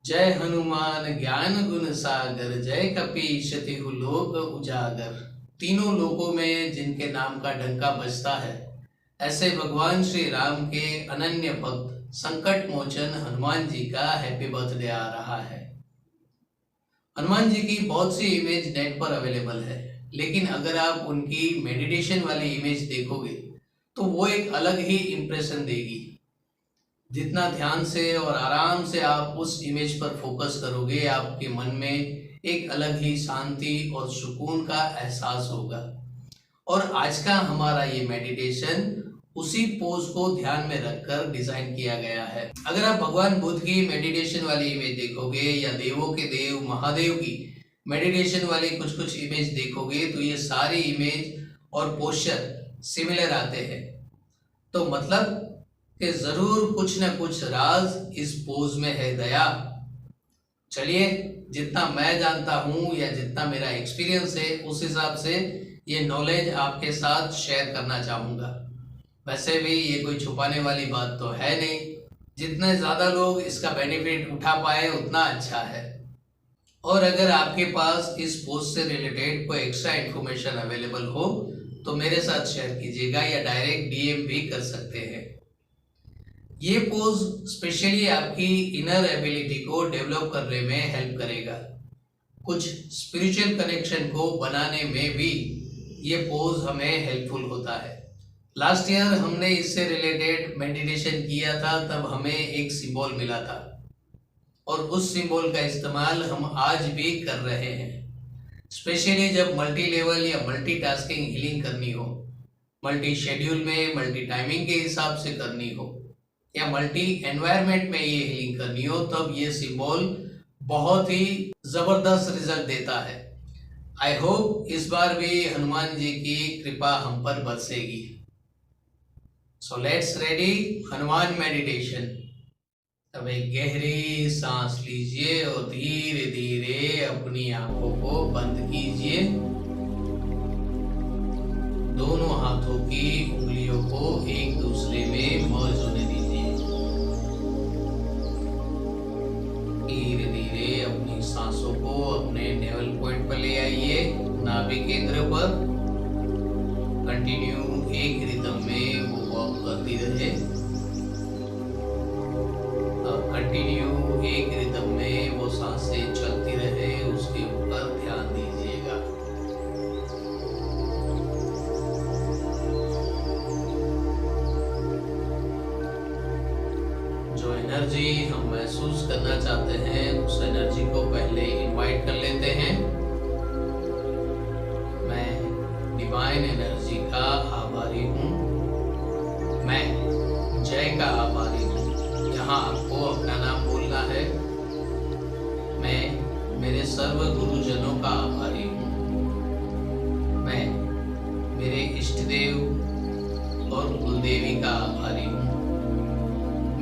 जय हनुमान ज्ञान गुण सागर, जय कपीश तिहु लोक उजागर। तीनों लोकों में जिनके नाम का डंका बजता है, ऐसे भगवान श्री राम के अनन्य भक्त संकट मोचन हनुमान जी का हैप्पी बर्थडे आ रहा है। हनुमान जी की बहुत सी इमेज नेट पर अवेलेबल है, लेकिन अगर आप उनकी मेडिटेशन वाली इमेज देखोगे तो वो एक अलग ही इम्प्रेशन देगी। जितना ध्यान से और आराम से आप उस इमेज पर फोकस करोगे, आपके मन में एक अलग ही शांति और सुकून का एहसास होगा। और आज का हमारा ये मेडिटेशन उसी पोज को ध्यान में रखकर डिजाइन किया गया है। अगर आप भगवान बुद्ध की मेडिटेशन वाली इमेज देखोगे या देवों के देव महादेव की मेडिटेशन वाली कुछ कुछ इमेज देखोगे तो ये सारी इमेज और पोस्चर सिमिलर आते हैं। तो मतलब कि जरूर कुछ न कुछ राज इस पोज में है दया। चलिए, जितना मैं जानता हूं या जितना मेरा एक्सपीरियंस है उस हिसाब से ये नॉलेज आपके साथ शेयर करना चाहूँगा। वैसे भी ये कोई छुपाने वाली बात तो है नहीं, जितने ज़्यादा लोग इसका बेनिफिट उठा पाए उतना अच्छा है। और अगर आपके पास इस पोज से रिलेटेड कोई एक्स्ट्रा इन्फॉर्मेशन अवेलेबल हो तो मेरे साथ शेयर कीजिएगा या डायरेक्ट डीएम भी कर सकते हैं। ये पोज स्पेशली आपकी इनर एबिलिटी को डेवलप करने में हेल्प करेगा। कुछ स्पिरिचुअल कनेक्शन को बनाने में भी ये पोज हमें हेल्पफुल होता है। लास्ट ईयर हमने इससे रिलेटेड मेडिटेशन किया था, तब हमें एक सिंबल मिला था और उस सिंबल का इस्तेमाल हम आज भी कर रहे हैं। स्पेशली जब मल्टी लेवल या मल्टीटास्किंग हीलिंग करनी हो, मल्टी शेड्यूल में मल्टी टाइमिंग के हिसाब से करनी हो या मल्टी एनवायरनमेंट में ये हीलिंग करनी हो, तब ये सिंबल बहुत ही जबरदस्त रिजल्ट देता है। आई होप इस बार भी हनुमान जी की कृपा हम पर बरसेगी। So let's ready Hanuman meditation. अब एक गहरी सांस लीजिए और धीरे धीरे अपनी आंखों को बंद कीजिए। दोनों हाथों की उंगलियों को एक दूसरे में मर्ज होने दीजिए। धीरे धीरे अपनी सांसों को अपने नेवल पॉइंट पर ले आइए, नाभि केंद्र पर। कंटिन्यू एक रिदम में वो वॉक करती रहे और कंटिन्यू एक रिदम में वो सांसें चलती रहे, उसके ऊपर ध्यान दीजिएगा। जो एनर्जी हम महसूस करना चाहते हैं उस एनर्जी को पहले इनवाइट कर लेते हैं। मैं डिवाइन एनर्जी का आभारी हूँ। मैं जय का आभारी हूँ। यहाँ आपको अपना नाम बोलना है। मैं मेरे सर्व गुरुजनों का आभारी हूँ। मैं मेरे इष्ट देव और कुलदेवी का आभारी हूँ।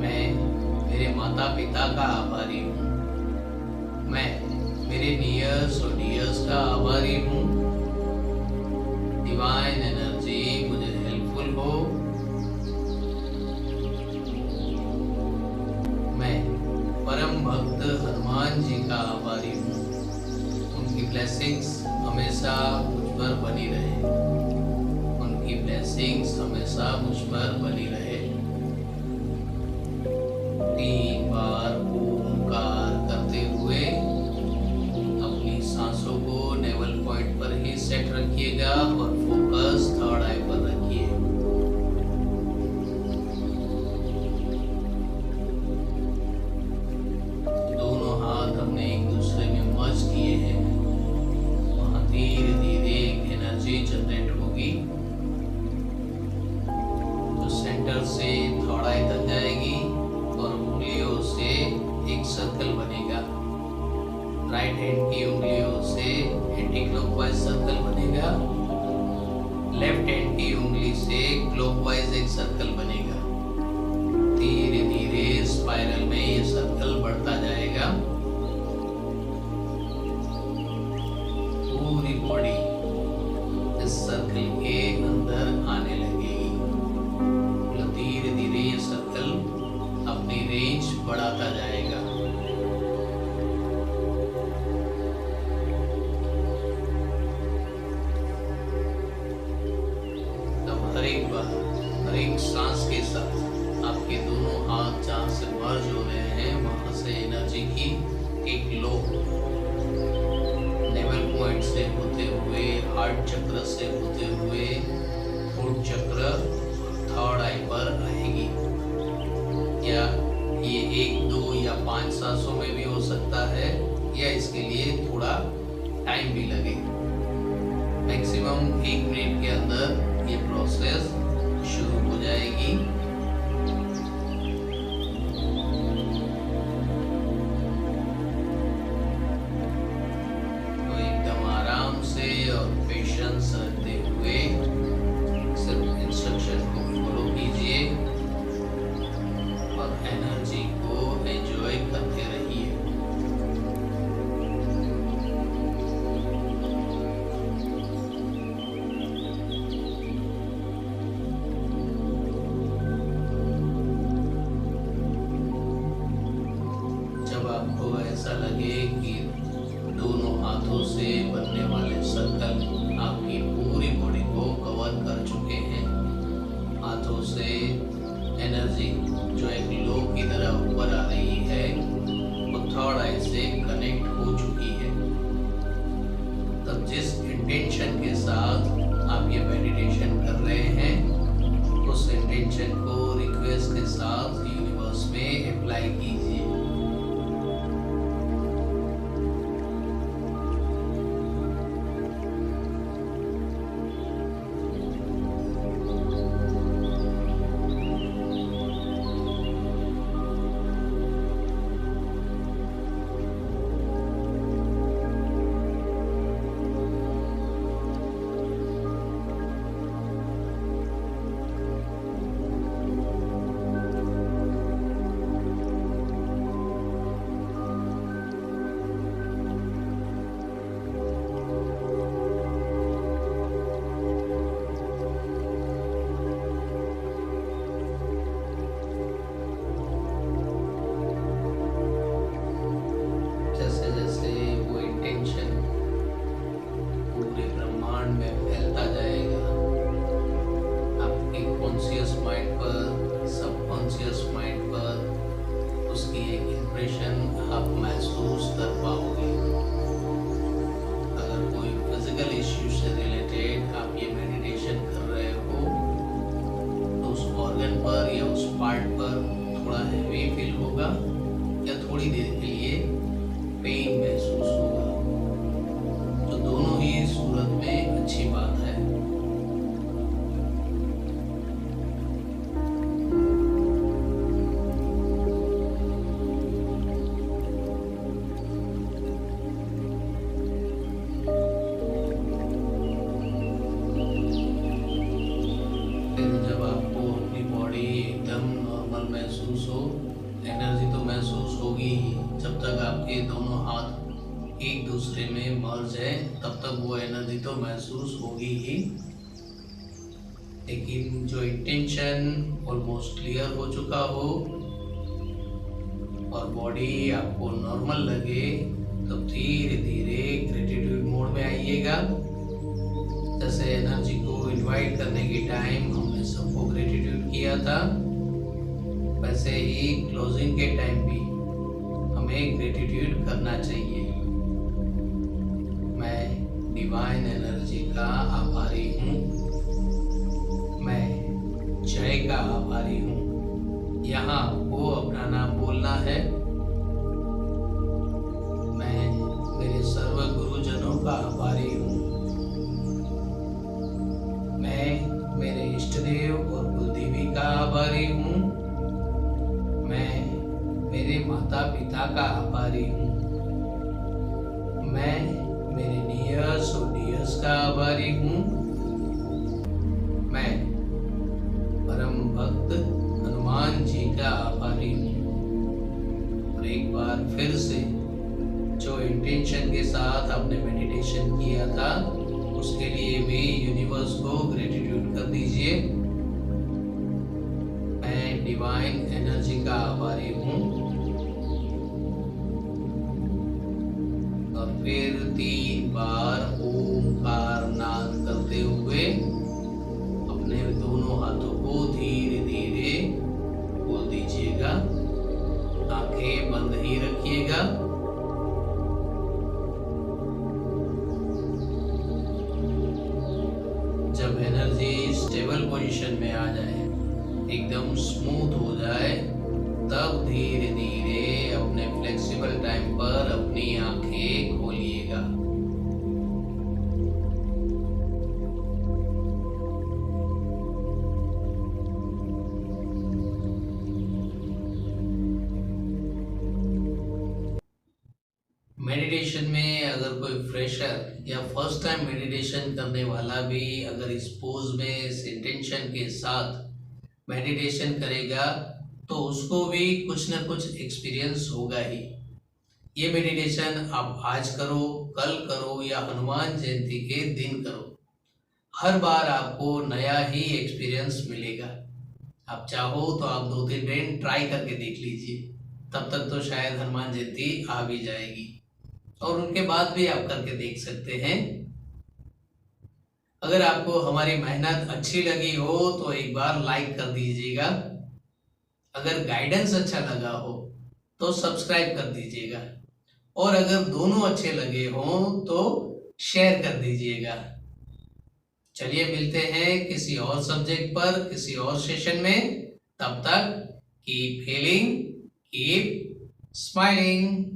मैं मेरे माता पिता का आभारी हूँ। मैं मेरे नियर्स और डियर्स का आभारी हूँ। डिवाइन एनर्जी मुझे हेल्पफुल हो। मैं परम भक्त हनुमान जी का आभारी हूँ। उनकी ब्लेसिंग्स हमेशा मुझ पर बनी रहे। उनकी ब्लेसिंग्स हमेशा मुझ पर बनी रहे। 3 बार ओमकार करते हुए अपनी सांसों को नेवल पॉइंट पर ही सेट रखिएगा और फोकस थर्ड आई पर रखिए। दोनों हाथ हमने एक दूसरे में मर्ज किए हैं। वहां धीरे धीरे एक एनर्जी जनरेट होगी जो सेंटर से थर्ड आई तक जाएगी और उंगलियों से एक सर्कल बनेगा। राइट हैंड की उंगलियों से एंटी क्लॉकवाइज सर्कल बनेगा। लेफ्ट हैंड की उंगली से क्लॉकवाइज एक सर्कल बनेगा। धीरे धीरे स्पाइरल में ये सर्कल बढ़ता जाएगा। पूरी बॉडी इस सर्कल के अंदर आने लगेगी। धीरे धीरे ये सर्कल अपनी रेंज बढ़ाता जाएगा। हार्ट चक्र से होते हुए रूट चक्र थर्ड आई पर आएगी। या ये 1, 2 या 5 सांसों में भी हो सकता है, या इसके लिए थोड़ा टाइम भी लगे। मैक्सिमम 1 मिनट के अंदर ये प्रोसेस शुरू हो जाएगी। तो एकदम आराम से और पेशेंस रखते हुए सिर्फ इंस्ट्रक्शन को फॉलो कीजिए और एनर्जी को एंजॉय करते रहिए। जब आपको ऐसा लगे कि दोनों हाथों से बनने वाले सर्कल आपकी पूरी बॉडी को कवर कर चुके हैं, हाथों से एनर्जी जो एक लो की तरह ऊपर आ रही है वो थर्ड आई से कनेक्ट हो चुकी है, तब जिस इंटेंशन के साथ आप ये मेडिटेशन कर रहे हैं उस इंटेंशन को रिक्वेस्ट के साथ यूनिवर्स में अप्लाई कीजिए। आप महसूस कर पाओगे। अगर कोई फिजिकल इश्यू से रिलेटेड आप ये मेडिटेशन कर रहे हो तो उस ऑर्गन पर या उस पार्ट पर थोड़ा हैवी फील होगा या थोड़ी देर के लिए पेन महसूस होगा, तो दोनों ही सूरत में अच्छी बात है। महसूस हो, एनर्जी तो महसूस होगी ही। जब तक आपके दोनों हाथ एक दूसरे में मर्ज है तब तक वो एनर्जी तो महसूस होगी ही, लेकिन जो इंटेंशन ऑलमोस्ट क्लियर हो चुका हो और बॉडी आपको नॉर्मल लगे तब धीरे धीरे ग्रेटिट्यूड मोड में आइएगा। जैसे एनर्जी को इनवाइट करने के टाइम हमने सबको ग्रेटिट्यूड किया था, वैसे ही क्लोजिंग के टाइम भी हमें ग्रेटिट्यूड करना चाहिए। मैं डिवाइन एनर्जी का आभारी हूँ, मैं जय का आभारी हूँ। यहाँ आपको अपना नाम बोलना है। मैं मेरे सर्व गुरुजनों का आभारी हूँ। मैं मेरे इष्ट देव और कुलदेवी का आभारी हूँ। मैं मेरे माता पिता का आभारी हूँ। मैं मेरे नियर्स और डियर्स का आभारी हूँ। मैं परम भक्त हनुमान जी का आभारी हूँ। और एक बार फिर से जो इंटेंशन के साथ आपने मेडिटेशन किया था उसके लिए भी यूनिवर्स को ग्रेटिट्यूड कर दीजिए। मैं डिवाइन एनर्जी का आभारी हूँ। और फिर 3 बार ओमकार नाद करते हुए अपने दोनों हाथों को धीरे धीरे खोल दीजिएगा। आंखें बंद ही रखिएगा। स्मूथ हो जाए तब धीरे धीरे अपने फ्लेक्सिबल टाइम पर अपनी आंखें खोलिएगा। मेडिटेशन में अगर कोई फ्रेशर या फर्स्ट टाइम मेडिटेशन करने वाला भी अगर इस पोज में इस इंटेंशन के साथ मेडिटेशन करेगा तो उसको भी कुछ ना कुछ एक्सपीरियंस होगा ही। ये मेडिटेशन आप आज करो, कल करो या हनुमान जयंती के दिन करो, हर बार आपको नया ही एक्सपीरियंस मिलेगा। आप चाहो तो आप 2-3 दिन ट्राई करके देख लीजिए, तब तक तो शायद हनुमान जयंती आ भी जाएगी और उनके बाद भी आप करके देख सकते हैं। अगर आपको हमारी मेहनत अच्छी लगी हो तो एक बार लाइक कर दीजिएगा। अगर गाइडेंस अच्छा लगा हो तो सब्सक्राइब कर दीजिएगा और अगर दोनों अच्छे लगे हों तो शेयर कर दीजिएगा। चलिए मिलते हैं किसी और सब्जेक्ट पर किसी और सेशन में। तब तक कीप हीलिंग, कीप स्माइलिंग।